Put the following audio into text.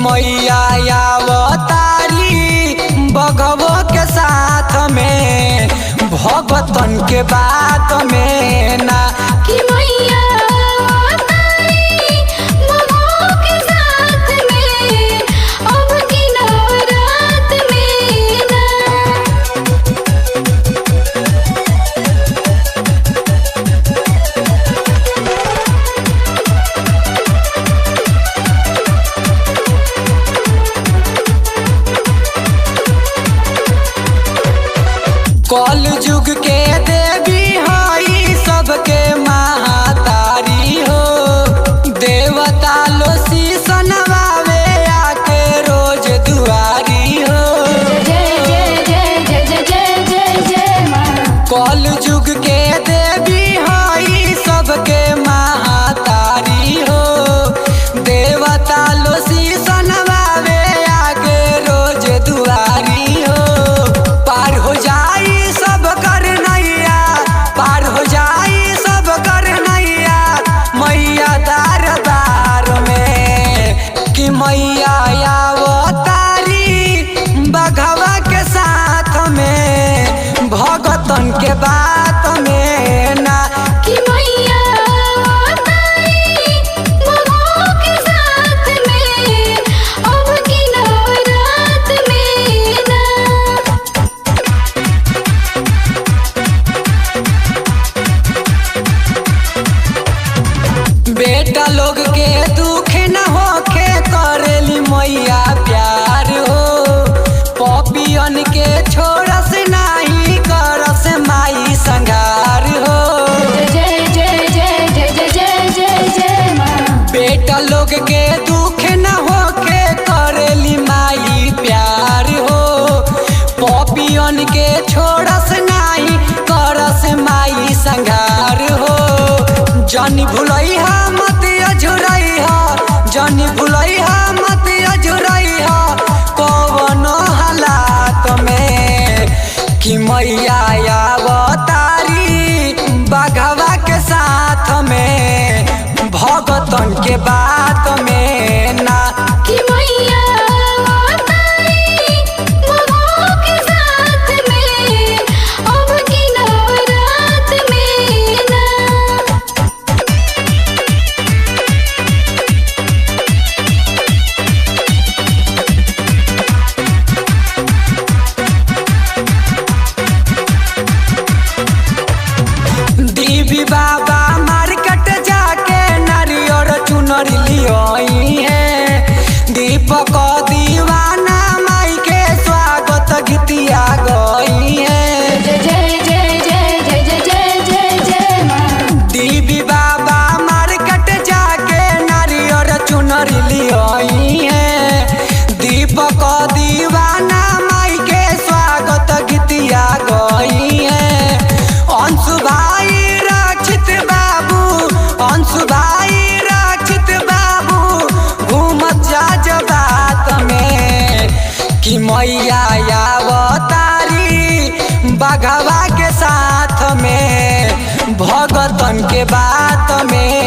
मैया अवतारी बघवो के साथ में भगतन के बात में ना कि मैया अवतारी बघवो के साथ में अब की नवरात में ना। कल युग के देवी हई सबके महातारी हो। देवता लो शीश नवावे आके रोज दुआरी हो। जय जय जय जय जय जय जय जय माँ। कल युग के देवी हई सबके महातारी हो। देवता लो शीश नवावे आके रोज दुआरी हो। पार हो जाई सब कर नैया, पार हो जाई सब कर नैया मैया दरबार में कि मैया अवतारी बघवा के साथ में भगतन के बात में ना कि मैया अवतारी बघवो के साथ में अब की नवरात में ना। बेटा लोग के दुख न होखे करेली मैया प्यार हो। पपियन के छोड़स नाही करस माई संगार हो। जय जय जय जय जय जय जय जय माँ। बेटा लोग के दुख न होखे करेली माई प्यार हो। पपियन के छोड़स नाही करस माई संगार हो। जानी भुलैहा मत अझुरैहा, जानी भुलैहा मत अझुरैहा कवनो हालात में कि मैया अवतारी बघवा के साथ में भगतन के बात में ना कि मैया अवतारी बघवो के साथ में अब की नवरात में ना। दीवी बाबा मार्केट जाके नारियर चुनरी लियोई है। दीपक दीवाना माई के स्वागत गीतिया गई है। जय जय जय जय जय जय जय जय जय माँ। दीवी बाबा मार्केट जाके नारियर चुनरी लियोई है। दीपक दीवाना माई के स्वागत गीतिया गई है। अंशु भाई रक्षित बाबू, अंशु भाई रक्षित बाबू घूमत जा बात में कि मैया अवतारी बघवा के साथ में भगतन के बात में